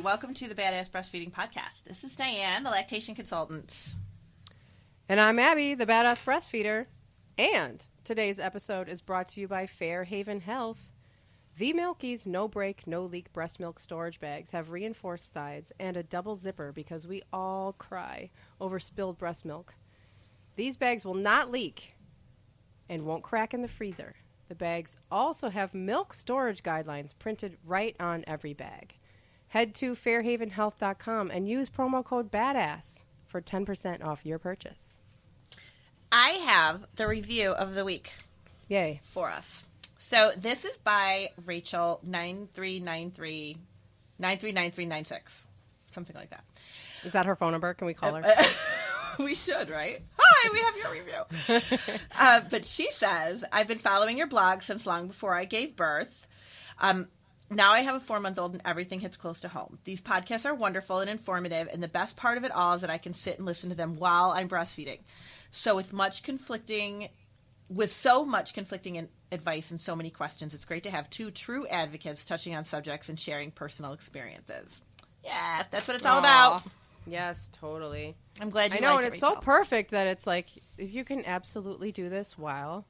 Welcome to the Badass Breastfeeding Podcast. This is Dianne, the lactation consultant. And I'm Abby, the Badass Breastfeeder. And today's episode is brought to you by Fairhaven Health. The Milky's no-break, no-leak breast milk storage bags have reinforced sides and a double zipper because we all cry over spilled breast milk. These bags will not leak and won't crack in the freezer. The bags also have milk storage guidelines printed right on every bag. Head to fairhavenhealth.com and use promo code BADASS for 10% off your purchase. I have the review of the week. Yay. For us. So this is by Rachel 939396. Something like that. Is that her phone number? Can we call her? We should, right? Hi, we have your review. But she says, I've been following your blog since long before I gave birth. Now I have a 4-month-old and everything hits close to home. These podcasts are wonderful and informative, and the best part of it all is that I can sit and listen to them while I'm breastfeeding. So with so much conflicting advice and so many questions, it's great to have two true advocates touching on subjects and sharing personal experiences. Yeah, that's what it's all about. Yes, totally. I'm glad you I know, liked and it, it's Rachel. so perfect that it's like you can absolutely do this while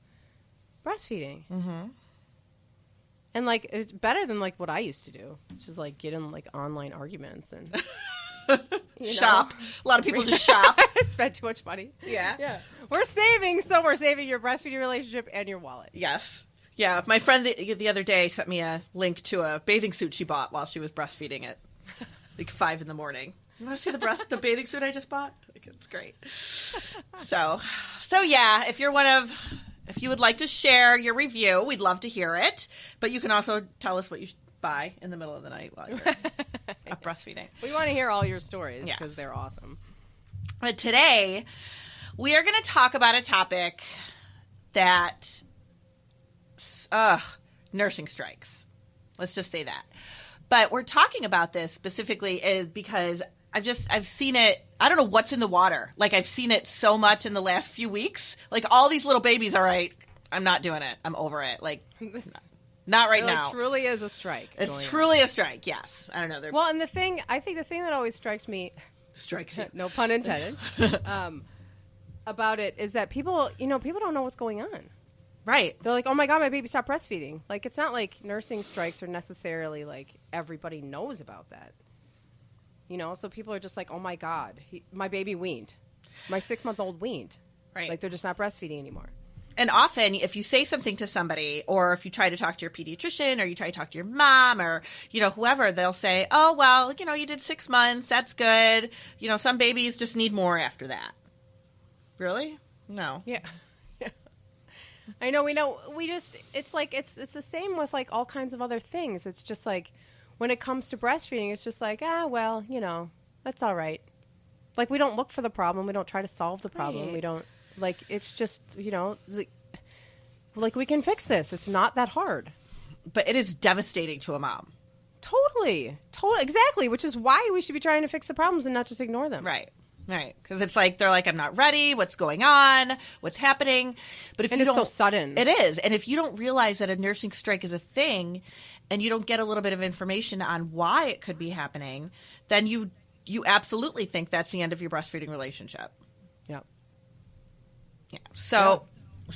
breastfeeding. Mm-hmm. And like it's better than like what I used to do, which is like get in like online arguments and shop. A lot of people just shop. Spend too much money. Yeah. We're saving your breastfeeding relationship and your wallet. Yes. Yeah. My friend the other day sent me a link to a bathing suit she bought while she was breastfeeding at like 5 a.m. You want to see the bathing suit I just bought? Like, it's great. So yeah, if you would like to share your review, we'd love to hear it. But you can also tell us what you should buy in the middle of the night while you're breastfeeding. We want to hear all your stories because Yes. they're awesome. But today, we are going to talk about a topic that, nursing strikes. Let's just say that. But we're talking about this specifically because I've seen it. I don't know what's in the water. Like, I've seen it so much in the last few weeks. Like, all these little babies are like, I'm not doing it. I'm over it. Like, not right now. It truly is a strike. It's truly a strike, yes. I don't know. Well, and I think the thing that always strikes me, no pun intended, about it is that people don't know what's going on. Right. They're like, oh my God, my baby stopped breastfeeding. Like, it's not like nursing strikes are necessarily like everybody knows about that. So people are just like, oh my God, my baby weaned. My 6-month-old weaned. Right. Like, they're just not breastfeeding anymore. And often, if you say something to somebody, or if you try to talk to your pediatrician, or you try to talk to your mom, or, whoever, they'll say, oh, well, you did 6 months. That's good. Some babies just need more after that. Really? No. Yeah. I know, it's like, it's the same with like all kinds of other things. It's just like, when it comes to breastfeeding, it's just like, well, that's all right. Like, we don't look for the problem. We don't try to solve the problem. Right. We don't, like, it's just, like we can fix this. It's not that hard. But it is devastating to a mom. Totally. Exactly. Which is why we should be trying to fix the problems and not just ignore them. Right. Because it's like, they're like, I'm not ready. What's going on? What's happening? But if it's so sudden. It is. And if you don't realize that a nursing strike is a thing, and you don't get a little bit of information on why it could be happening, then you absolutely think that's the end of your breastfeeding relationship. Yep. Yeah. So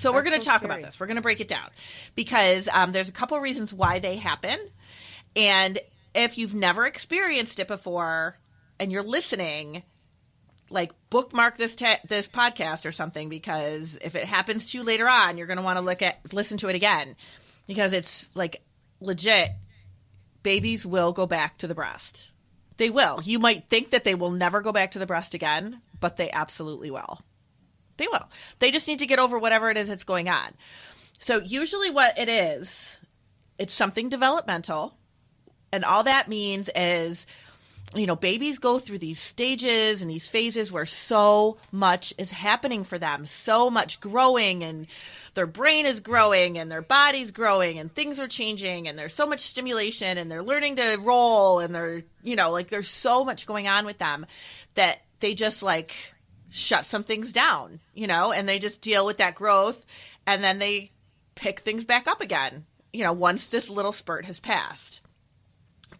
we're going to talk about this. We're going to break it down because there's a couple of reasons why they happen. And if you've never experienced it before and you're listening, like, bookmark this podcast or something, because if it happens to you later on, you're going to want to listen to it again, because it's like legit. Babies will go back to the breast. They will. You might think that they will never go back to the breast again, but they absolutely will. They will. They just need to get over whatever it is that's going on. So usually what it is, it's something developmental. And all that means is, babies go through these stages and these phases where so much is happening for them, so much growing, and their brain is growing and their body's growing and things are changing and there's so much stimulation and they're learning to roll and they're, there's so much going on with them that they just like shut some things down, and they just deal with that growth, and then they pick things back up again, once this little spurt has passed.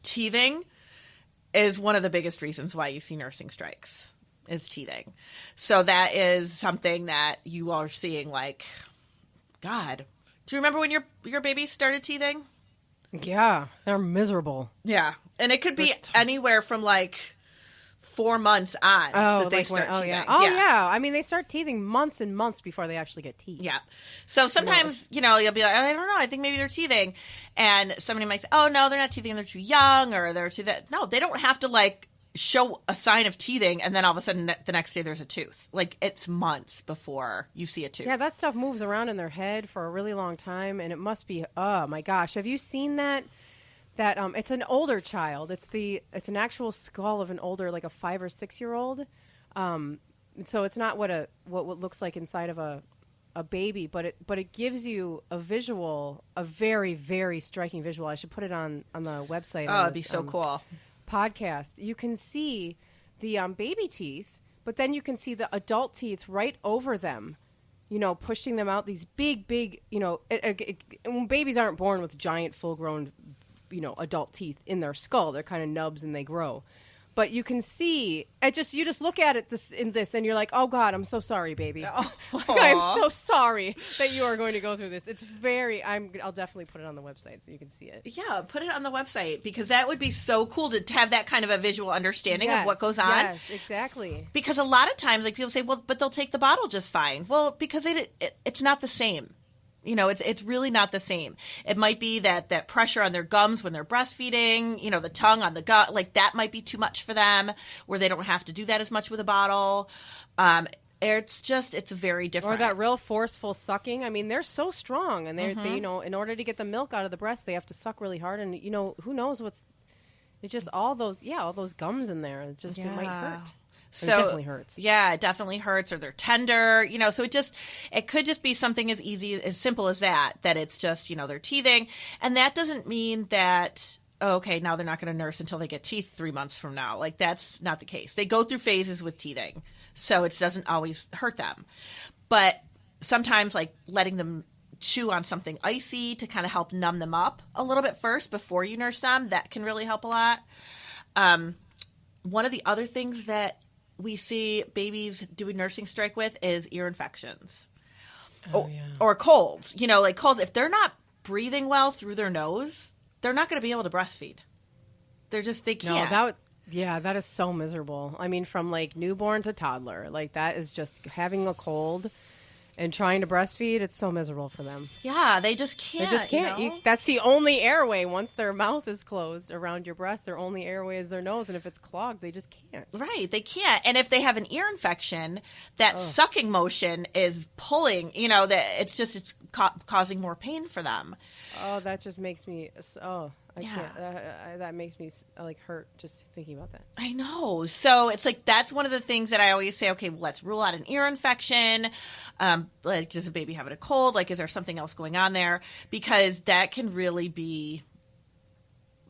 Teething is one of the biggest reasons why you see nursing strikes, is teething. So that is something that you are seeing, like, God. Do you remember when your baby started teething? Yeah, they're miserable. Yeah. And it could be anywhere from, like, 4 months on that they start teething. Yeah. I mean, they start teething months and months before they actually get teeth. Yeah. So sometimes, you'll be like, I don't know, I think maybe they're teething. And somebody might say, oh, no, they're not teething, they're too young, or they're too that. No, they don't have to, like, show a sign of teething and then all of a sudden the next day there's a tooth. Like, it's months before you see a tooth. Yeah, that stuff moves around in their head for a really long time, and it must be, oh my gosh. Have you seen that it's an older child. It's an actual skull of an older, like a 5 or 6 year old. So it's not what looks like inside of a baby, but it gives you a visual, a very, very striking visual. I should put it on the website. Oh, it'd be so cool. Podcast. You can see the baby teeth, but then you can see the adult teeth right over them, pushing them out. These big, babies aren't born with giant, full-grown, adult teeth in their skull. They're kind of nubs and they grow. But you can see, you just look at it and you're like, oh God, I'm so sorry, baby. I'm so sorry that you are going to go through this. It's I'll definitely put it on the website so you can see it. Yeah, put it on the website, because that would be so cool to have that kind of a visual understanding of what goes on. Yes, exactly. Because a lot of times, like, people say, well, but they'll take the bottle just fine. Well, because it's not the same. It's really not the same. It might be that pressure on their gums when they're breastfeeding, the tongue on the gut, like that might be too much for them, where they don't have to do that as much with a bottle. It's very different. Or that real forceful sucking. I mean, they're so strong, and they in order to get the milk out of the breast, they have to suck really hard, and who knows it's just all those gums in there. It might hurt. So it definitely hurts. Yeah, it definitely hurts, or they're tender, so it could just be something as simple as that it's just, they're teething. And that doesn't mean that, okay, now they're not going to nurse until they get teeth 3 months from now. Like, that's not the case. They go through phases with teething, so it doesn't always hurt them. But sometimes, like, letting them chew on something icy to kind of help numb them up a little bit first before you nurse them, that can really help a lot. One of the other things that we see babies doing nursing strike with is ear infections. Or colds. Like colds, if they're not breathing well through their nose, they're not going to be able to breastfeed. They can't. No, that is so miserable. I mean, from like newborn to toddler, like that is just having a cold and trying to breastfeed. It's so miserable for them. Yeah, they just can't. They just can't. That's the only airway. Once their mouth is closed around your breast, their only airway is their nose. And if it's clogged, they just can't. Right, they can't. And if they have an ear infection, that sucking motion is pulling, it's causing more pain for them. Oh, that just makes me, can't. That makes me like hurt just thinking about that. I know. So it's like, that's one of the things that I always say, okay, well, let's rule out an ear infection. Like, does the baby have a cold? Like, is there something else going on there? Because that can really be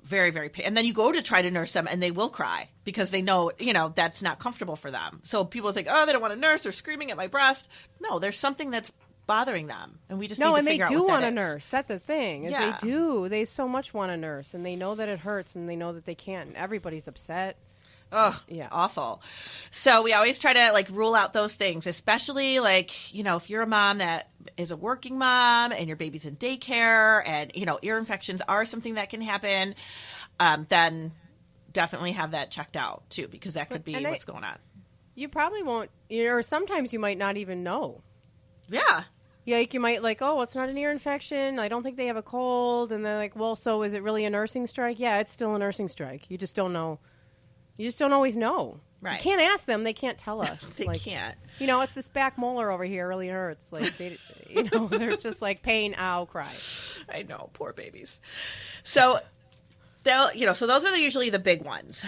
very, very painful. And then you go to try to nurse them and they will cry because they know, that's not comfortable for them. So people think, oh, they don't want to nurse. They're screaming at my breast. No, there's something that's bothering them, and we just need to figure out what that is. No, and they do want to nurse. That's the thing. They do. They so much want to nurse, and they know that it hurts, and they know that they can't. And everybody's upset. Oh, yeah, awful. So we always try to rule out those things, especially if you're a mom that is a working mom and your baby's in daycare, and ear infections are something that can happen. Then definitely have that checked out too, because that could be what's going on. You probably won't, or sometimes you might not even know. Yeah. Yeah, you might it's not an ear infection. I don't think they have a cold. And they're like, well, so is it really a nursing strike? Yeah, it's still a nursing strike. You just don't know. You just don't always know. Right. You can't ask them. They can't tell us. They can't. It's this back molar over here really hurts. They're just like pain, ow, cry. I know, poor babies. So, so those are usually the big ones.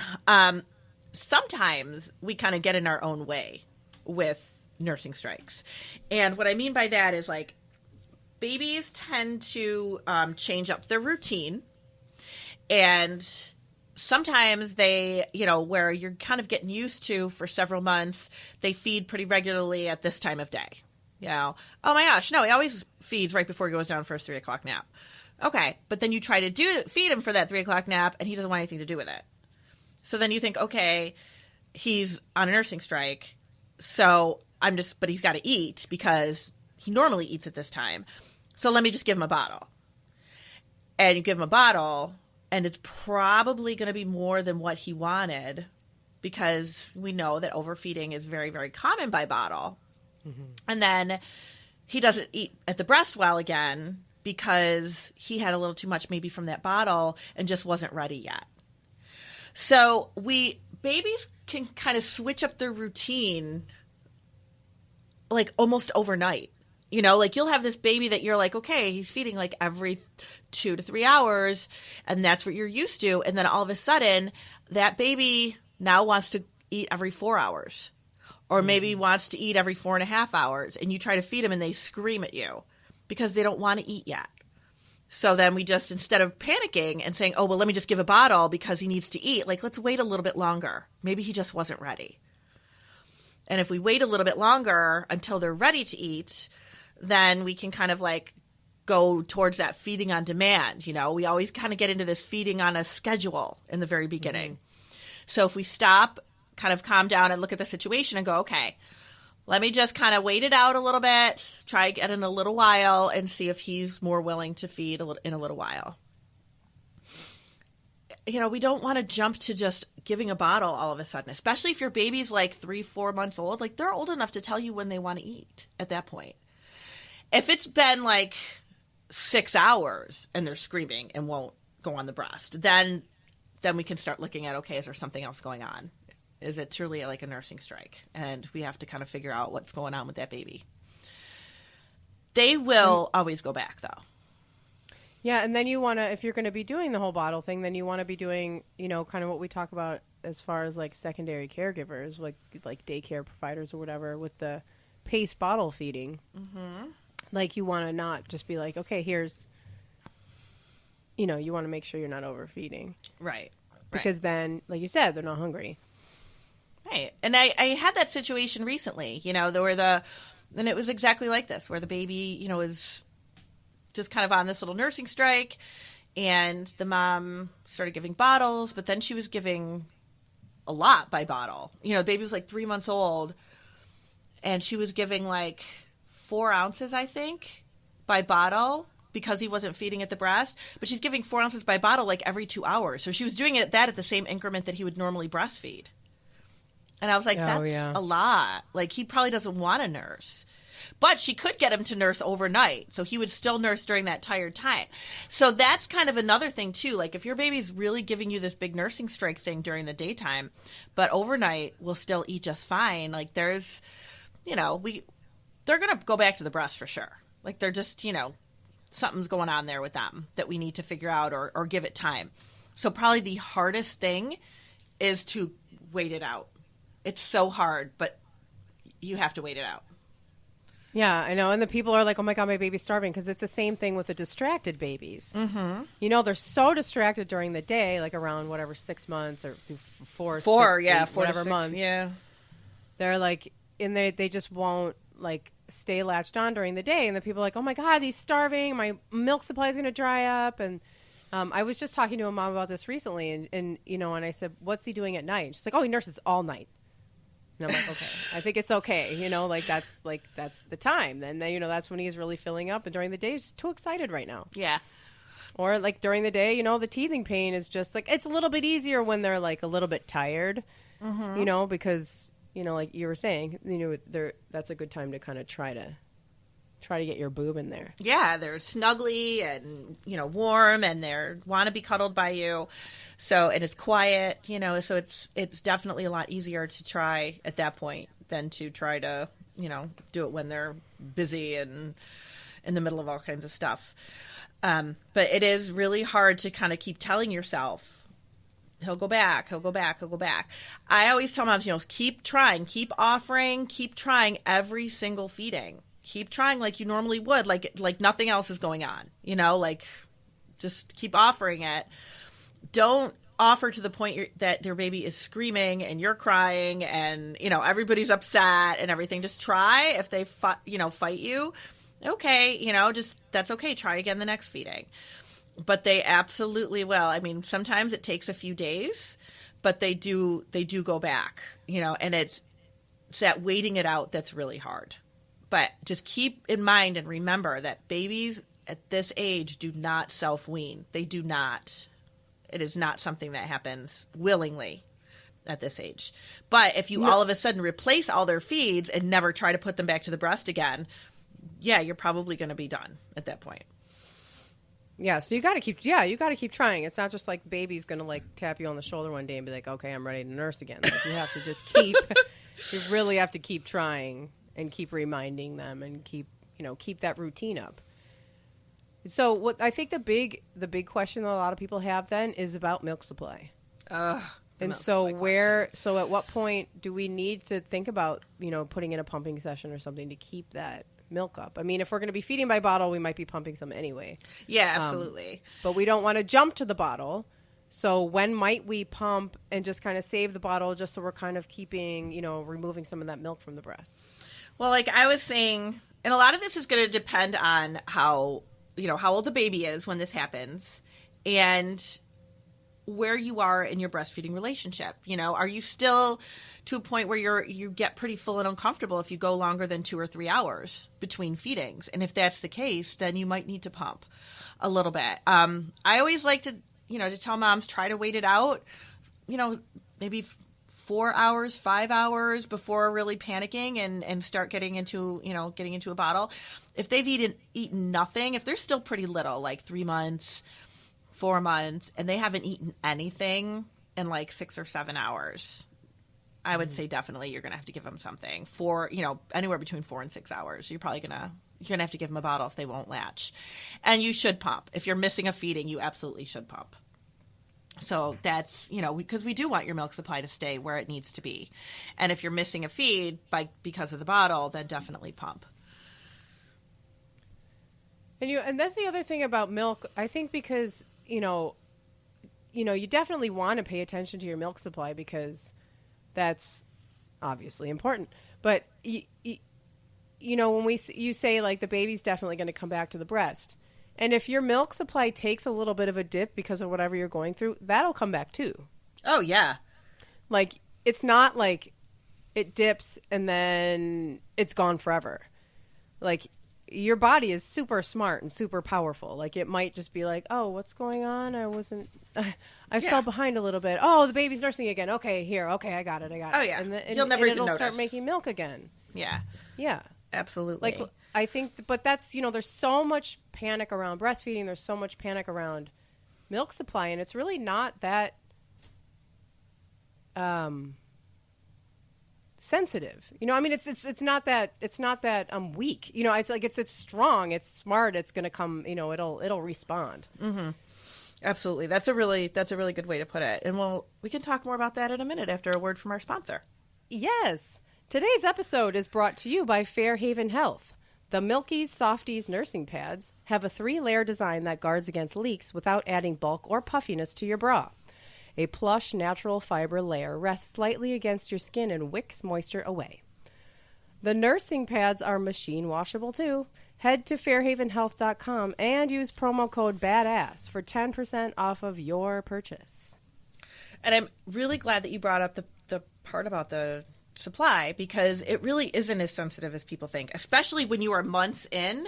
Sometimes we kind of get in our own way with nursing strikes. And what I mean by that is babies tend to change up their routine, and sometimes they, where you're kind of getting used to for several months, they feed pretty regularly at this time of day. Oh my gosh, no, he always feeds right before he goes down for his 3 o'clock nap. Okay, but then you try to feed him for that 3 o'clock nap, and he doesn't want anything to do with it. So then you think, okay, he's on a nursing strike, so but he's got to eat because he normally eats at this time. So let me just give him a bottle. And you give him a bottle, and it's probably going to be more than what he wanted because we know that overfeeding is very, very common by bottle. Mm-hmm. And then he doesn't eat at the breast well again because he had a little too much maybe from that bottle and just wasn't ready yet. So babies can kind of switch up their routine like almost overnight. You know, like you'll have this baby that you're like, okay, he's feeding like every 2 to 3 hours, and that's what you're used to. And then all of a sudden, that baby now wants to eat every 4 hours, or maybe wants to eat every 4.5 hours. And you try to feed them and they scream at you because they don't want to eat yet. So then we just, instead of panicking and saying, oh, well, let me just give a bottle because he needs to eat, like, let's wait a little bit longer. Maybe he just wasn't ready. And if we wait a little bit longer until they're ready to eat, then we can kind of like go towards that feeding on demand. You know, we always kind of get into this feeding on a schedule in the very beginning. Mm-hmm. So if we stop, kind of calm down and look at the situation and go, okay, let me just kind of wait it out a little bit, try again in a little while and see if he's more willing to feed in a little while. You know, we don't want to jump to just giving a bottle all of a sudden, especially if your baby's like 3-4 months old. Like, they're old enough to tell you when they want to eat at that point. If it's been like 6 hours and they're screaming and won't go on the breast, then we can start looking at, okay, is there something else going on? Is it truly like a nursing strike? And we have to kind of figure out what's going on with that baby. They will always go back, though. Yeah, and then you want to, if you're going to be doing the whole bottle thing, then you want to be doing, you know, kind of what we talk about as far as like secondary caregivers, like daycare providers or whatever, with the paced bottle feeding. Mm-hmm. Like, you want to not just be like, okay, here's, you know, you want to make sure you're not overfeeding. Right. Because then, like you said, they're not hungry. Right. And I had that situation recently, you know, and it was exactly like this, where the baby, you know, was just kind of on this little nursing strike, and the mom started giving bottles, but then she was giving a lot by bottle. You know, the baby was like 3 months old, and she was giving like 4 ounces, I think, by bottle because he wasn't feeding at the breast. But she's giving 4 ounces by bottle like every 2 hours. So she was doing that at the same increment that he would normally breastfeed. And I was like, that's a lot. Like, he probably doesn't want to nurse. But she could get him to nurse overnight, so he would still nurse during that tired time. So that's kind of another thing, too. Like, if your baby's really giving you this big nursing strike thing during the daytime, but overnight will still eat just fine, like, there's, you know, they're going to go back to the breast for sure. Like, they're just, you know, something's going on there with them that we need to figure out or give it time. So probably the hardest thing is to wait it out. It's so hard, but you have to wait it out. Yeah, I know. And the people are like, oh, my God, my baby's starving, because it's the same thing with the distracted babies. Mm-hmm. You know, they're so distracted during the day, like around whatever 6 months or 4 whatever months. Yeah. They're like, and they just won't like stay latched on during the day. And the people are like, oh, my God, he's starving. My milk supply is going to dry up. And I was just talking to a mom about this recently. And, you know, and I said, what's he doing at night? She's like, oh, he nurses all night. And I'm like, okay, I think it's okay. You know, like that's the time. Then, you know, that's when he's really filling up. And during the day, he's just too excited right now. Yeah. Or like during the day, you know, the teething pain is just like, it's a little bit easier when they're like a little bit tired, mm-hmm. you know, because, you know, like you were saying, you know, that's a good time to kind of try to get your boob in there. Yeah, they're snuggly and, you know, warm, and they want to be cuddled by you. So, and it's quiet, you know, so it's definitely a lot easier to try at that point than to try to, you know, do it when they're busy and in the middle of all kinds of stuff. But it is really hard to kind of keep telling yourself, he'll go back, he'll go back, he'll go back. I always tell moms, you know, keep trying, keep offering, keep trying every single feeding. Keep trying like you normally would, like nothing else is going on, you know, like just keep offering it. Don't offer to the point that their baby is screaming and you're crying and, you know, everybody's upset and everything. Just try. If they, fight you, okay, you know, just that's okay. Try again the next feeding. But they absolutely will. I mean, sometimes it takes a few days, but they do go back, and it's that waiting it out that's really hard. But just keep in mind and remember that babies at this age do not self-wean. They do not. It is not something that happens willingly at this age. But if you all of a sudden replace all their feeds and never try to put them back to the breast again, yeah, you're probably going to be done at that point. Yeah, so you got to keep trying. It's not just like baby's going to like tap you on the shoulder one day and be like, okay, I'm ready to nurse again. Like, you have to just you really have to keep trying and keep reminding them and keep that routine up. So what I think the big question that a lot of people have then is about milk supply. And so at what point do we need to think about, putting in a pumping session or something to keep that milk up? I mean, if we're going to be feeding by bottle, we might be pumping some anyway. Yeah, absolutely. But we don't want to jump to the bottle. So when might we pump and just kind of save the bottle just so we're kind of keeping, removing some of that milk from the breast? Well, like I was saying, and a lot of this is going to depend on how old the baby is when this happens and where you are in your breastfeeding relationship. Are you still to a point where you get pretty full and uncomfortable if you go longer than 2 or 3 hours between feedings? And if that's the case, then you might need to pump a little bit. I always like to tell moms, try to wait it out, maybe 4 hours, 5 hours before really panicking and start getting into a bottle. If they've eaten nothing, if they're still pretty little, like 3 months, 4 months, and they haven't eaten anything in like 6 or 7 hours, I would say definitely you're going to have to give them something for, anywhere between 4 and 6 hours. You're going to have to give them a bottle if they won't latch. And you should pump. If you're missing a feeding, you absolutely should pump. So that's, because we do want your milk supply to stay where it needs to be. And if you're missing a feed because of the bottle, then definitely pump. And that's the other thing about milk, I think, because, you definitely want to pay attention to your milk supply because that's obviously important. But, when you say, like, the baby's definitely going to come back to the breast. And if your milk supply takes a little bit of a dip because of whatever you're going through, that'll come back too. Oh, yeah. Like, it's not like it dips and then it's gone forever. Like, your body is super smart and super powerful. Like, it might just be like, oh, what's going on? I fell behind a little bit. Oh, the baby's nursing again. Okay, here. Okay, I got it. Oh, yeah. And you'll never even it'll notice. Start making milk again. Yeah. Yeah. Absolutely. Like, I think, but that's, there's so much panic around breastfeeding. There's so much panic around milk supply, and it's really not that sensitive. It's not that weak. It's like it's strong. It's smart. It's going to come. It'll respond. Mm-hmm. Absolutely. That's a really good way to put it. And we can talk more about that in a minute after a word from our sponsor. Yes. Today's episode is brought to you by Fairhaven Health. The Milky's Softies nursing pads have a 3-layer design that guards against leaks without adding bulk or puffiness to your bra. A plush, natural fiber layer rests slightly against your skin and wicks moisture away. The nursing pads are machine washable too. Head to fairhavenhealth.com and use promo code BADASS for 10% off of your purchase. And I'm really glad that you brought up the part about the supply, because it really isn't as sensitive as people think, especially when you are months in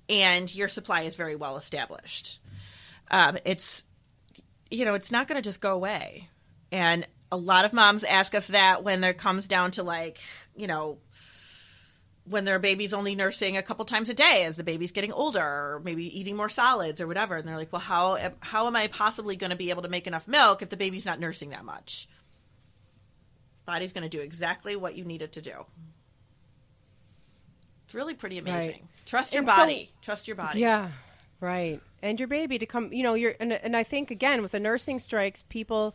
and your supply is very well established. It's not going to just go away. And a lot of moms ask us that when it comes down to when their baby's only nursing a couple times a day as the baby's getting older, or maybe eating more solids or whatever. And they're like, well, how am I possibly going to be able to make enough milk if the baby's not nursing that much? Body's going to do exactly what you need it to do. It's really pretty amazing. Right. Trust your body. Trust your body. Yeah, right. And your baby to come, and I think, again, with the nursing strikes, people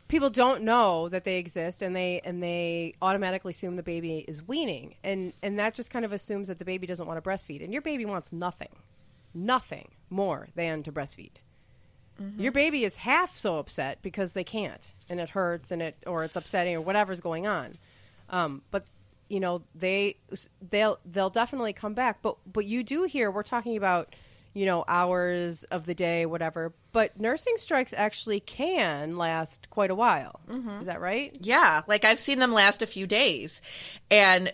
don't know that they exist, and they automatically assume the baby is weaning. And that just kind of assumes that the baby doesn't want to breastfeed. And your baby wants nothing more than to breastfeed. Mm-hmm. Your baby is half so upset because they can't, and it hurts, or it's upsetting, or whatever's going on. But they'll definitely come back. But you do hear, we're talking about, hours of the day, whatever. But nursing strikes actually can last quite a while. Is that right? Yeah. Like I've seen them last a few days. And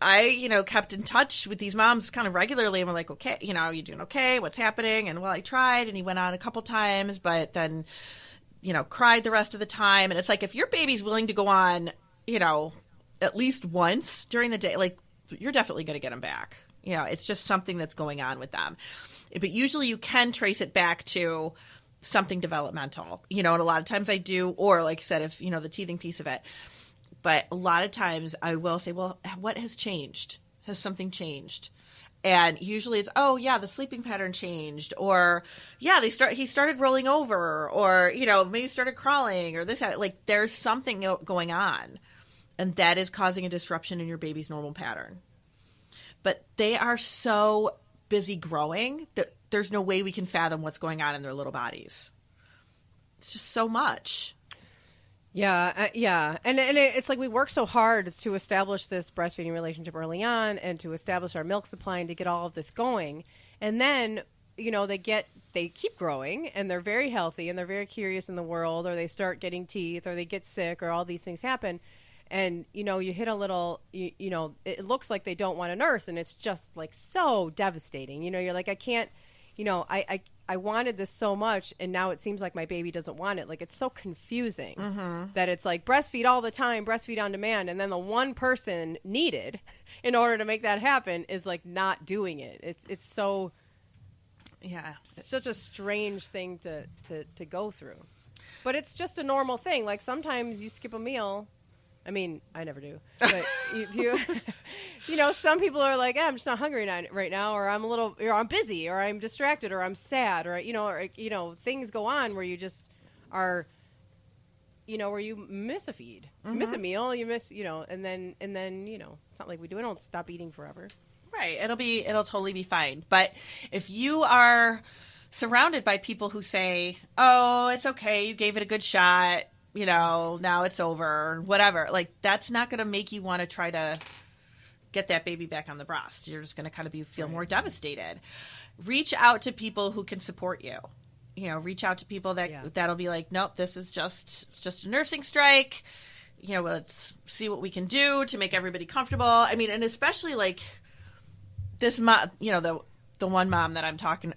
I, kept in touch with these moms kind of regularly, and we're like, okay, are you doing okay? What's happening? And well, I tried, and he went on a couple times, but then, cried the rest of the time. And it's like, if your baby's willing to go on, at least once during the day, like you're definitely going to get them back. It's just something that's going on with them. But usually you can trace it back to something developmental, and a lot of times I do, or like I said, if, the teething piece of it. But a lot of times I will say, well, what has changed? Has something changed? And usually it's, oh, yeah, the sleeping pattern changed. Or, yeah, he started rolling over. Or, maybe started crawling or this. Like, there's something going on. And that is causing a disruption in your baby's normal pattern. But they are so busy growing that there's no way we can fathom what's going on in their little bodies. It's just so much. Yeah, yeah. And it's like we work so hard to establish this breastfeeding relationship early on and to establish our milk supply and to get all of this going. And then, they keep growing and they're very healthy and they're very curious in the world, or they start getting teeth, or they get sick, or all these things happen. And, you hit a little, it looks like they don't want to nurse, and it's just like so devastating. You're like, I can't, I wanted this so much, and now it seems like my baby doesn't want it. Like, it's so confusing that it's like breastfeed all the time, breastfeed on demand, and then the one person needed in order to make that happen is like not doing it. It's so, such a strange thing to go through. But it's just a normal thing. Like, sometimes you skip a meal. I mean, I never do. But you some people are like, I'm just not hungry right now, or I'm busy, or I'm distracted, or I'm sad, or things go on where you just are, where you miss a feed, you miss a meal, you miss, and then it's not like we don't stop eating forever. Right. It'll totally be fine. But if you are surrounded by people who say, oh, it's okay, you gave it a good shot, now it's over, whatever. Like, that's not going to make you want to try to get that baby back on the breast. You're just going to kind of feel more devastated. Reach out to people who can support you. Reach out to people that'll be like, nope, it's just a nursing strike. Let's see what we can do to make everybody comfortable. I mean, and especially like this mom, the one mom that I'm talking,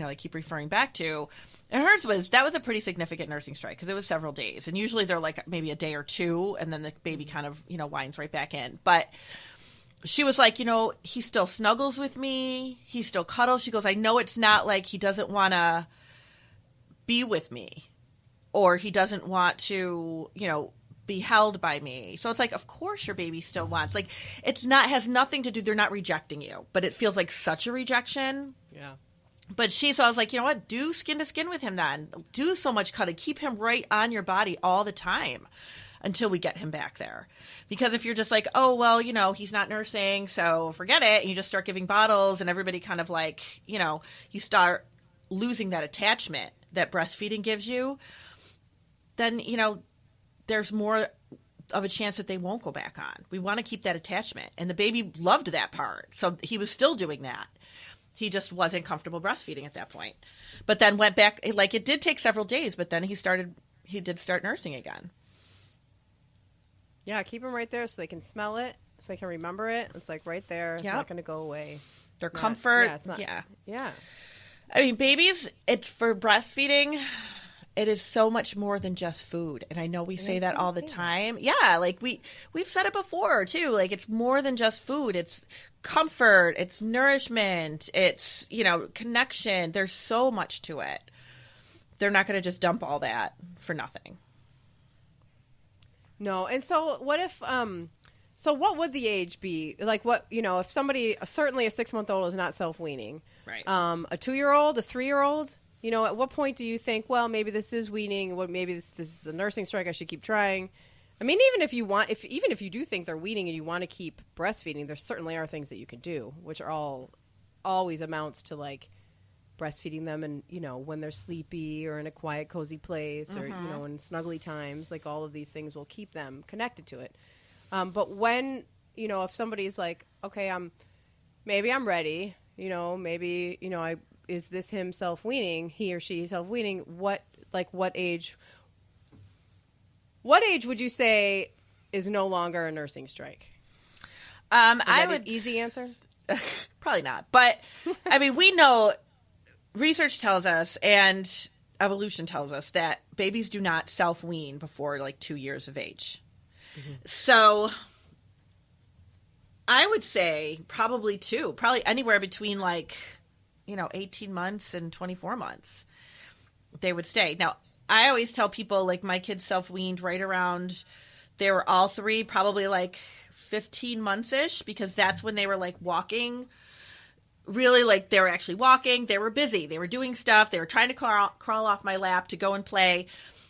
I keep referring back to. And hers that was a pretty significant nursing strike because it was several days. And usually they're like maybe a day or two, and then the baby kind of, winds right back in. But she was like, he still snuggles with me. He still cuddles. She goes, I know it's not like he doesn't want to be with me, or he doesn't want to, be held by me. So it's like, of course your baby still wants. Like, has nothing to do, they're not rejecting you. But it feels like such a rejection. Yeah. But so I was like, you know what? Do skin to skin with him then. Do so much cuddling. Keep him right on your body all the time until we get him back there. Because if you're just like, oh, well, he's not nursing, so forget it. And you just start giving bottles and everybody kind of like, you start losing that attachment that breastfeeding gives you, then, there's more of a chance that they won't go back on. We want to keep that attachment. And the baby loved that part. So he was still doing that. He just wasn't comfortable breastfeeding at that point. But then went back, like it did take several days, but then he did start nursing again. Yeah, keep them right there so they can smell it, so they can remember it. It's like right there. It's not going to go away. Their comfort. Yeah, it's not, yeah. I mean, babies, it's for breastfeeding, it is so much more than just food. And I know we say that all the time. Yeah, like we've said it before too. Like, it's more than just food. It's comfort, it's nourishment, it's, connection. There's so much to it. They're not going to just dump all that for nothing. No. And so what if, so what would the age be? Like, what, if somebody, certainly a 6-month-old is not self-weaning. Right. A 2-year-old, a 3-year-old, at what point do you think, well, maybe this is weaning, maybe this is a nursing strike, I should keep trying? I mean, even if you do think they're weaning and you want to keep breastfeeding, there certainly are things that you can do, which are always amounts to like breastfeeding them and, when they're sleepy or in a quiet, cozy place or, in snuggly times, like all of these things will keep them connected to it. But when, if somebody's like, okay, maybe I'm ready, maybe, is this him self-weaning, he or she self-weaning, what age would you say is no longer a nursing strike? I would an easy answer. Probably not. But I mean, we know research tells us and evolution tells us that babies do not self-wean before like 2 years of age. Mm-hmm. So I would say probably anywhere between 18 months and 24 months they would stay. Now, I always tell people like my kids self-weaned right around, they were all three probably like 15 months-ish, because that's when they were like walking, really like they were actually walking. They were busy. They were doing stuff. They were trying to crawl off my lap to go and play.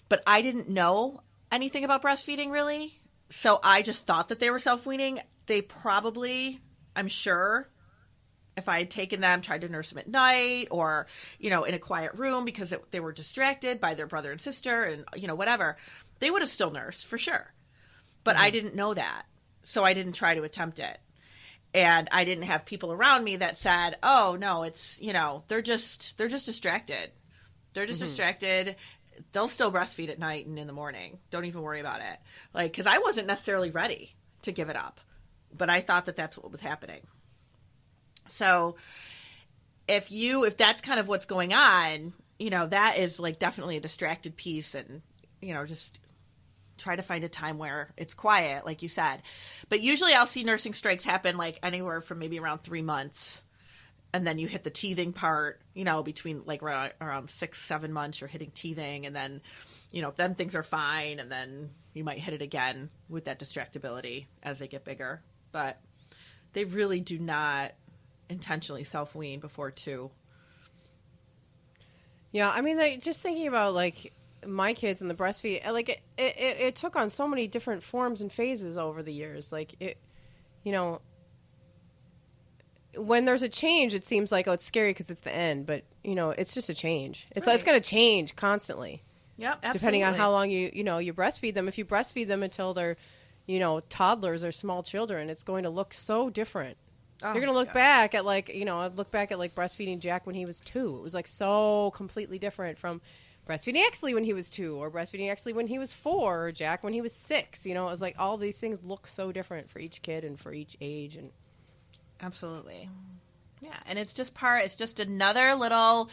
But I didn't know anything about breastfeeding really. So I just thought that they were self-weaning. They probably, I'm sure, if I had taken them, tried to nurse them at night or, in a quiet room because they were distracted by their brother and sister and, whatever, they would have still nursed for sure. But I didn't know that. So I didn't try to attempt it. And I didn't have people around me that said, oh, no, it's, they're just distracted. They're just distracted. They'll still breastfeed at night and in the morning. Don't even worry about it. Because I wasn't necessarily ready to give it up. But I thought that that's what was happening. So if that's kind of what's going on, that is like definitely a distracted piece, and, just try to find a time where it's quiet, like you said. But usually I'll see nursing strikes happen like anywhere from maybe around 3 months. And then you hit the teething part, between like around 6-7 months, you're hitting teething. And then, then things are fine. And then you might hit it again with that distractibility as they get bigger. But they really do not intentionally self-wean before 2. Yeah, I mean, just thinking about like my kids and the breastfeed, like it took on so many different forms and phases over the years. Like it, when there's a change, it seems like, oh, it's scary because it's the end, but it's just a change. It's going to change constantly. Yep, absolutely. Depending on how long you breastfeed them. If you breastfeed them until they're, toddlers or small children, it's going to look so different. You're going to look back at breastfeeding Jack when he was 2. It was like so completely different from breastfeeding Exley when he was 2 or breastfeeding Exley when he was 4 or Jack when he was 6. It was like all these things look so different for each kid and for each age. And absolutely. Yeah. And it's just another little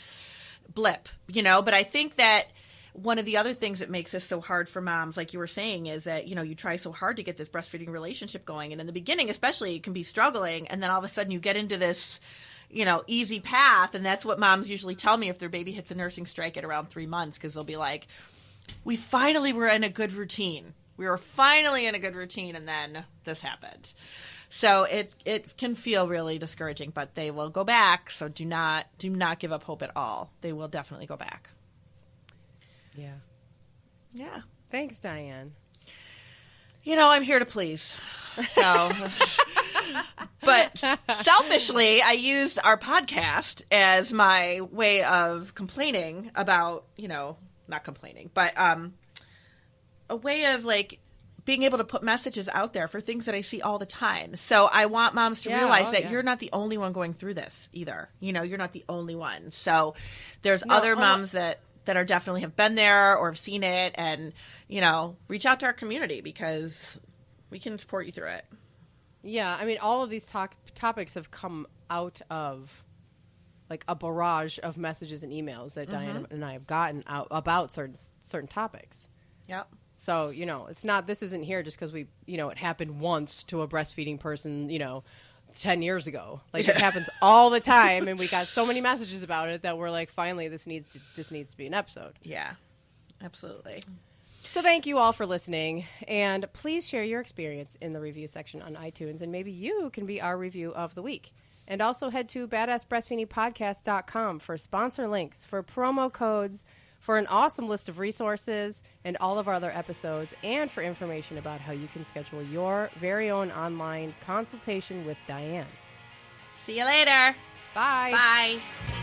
blip, but I think that one of the other things that makes this so hard for moms, like you were saying, is that, you try so hard to get this breastfeeding relationship going. And in the beginning, especially, you can be struggling. And then all of a sudden you get into this, easy path. And that's what moms usually tell me if their baby hits a nursing strike at around 3 months, because they'll be like, we finally were in a good routine. We were finally in a good routine. And then this happened. So it can feel really discouraging, but they will go back. So do not give up hope at all. They will definitely go back. Yeah. Yeah. Thanks, Diane. I'm here to please. So, but selfishly, I used our podcast as my way of complaining about, not complaining, but a way of like being able to put messages out there for things that I see all the time. So I want moms to realize that you're not the only one going through this either. You're not the only one. So there's other moms that are definitely have been there or have seen it, and, reach out to our community because we can support you through it. Yeah. I mean, all of these topics have come out of like a barrage of messages and emails that Diane and I have gotten out about certain topics. Yep. So, it's not, this isn't here just because we, it happened once to a breastfeeding person, 10 years ago. Like, it happens all the time, and we got so many messages about it that we're like, finally, this needs to be an episode. Yeah, absolutely. So thank you all for listening, and please share your experience in the review section on iTunes, and maybe you can be our review of the week. And also head to badassbreastfeedingpodcast.com for sponsor links, for promo codes, for an awesome list of resources and all of our other episodes, and for information about how you can schedule your very own online consultation with Diane. See you later. Bye. Bye.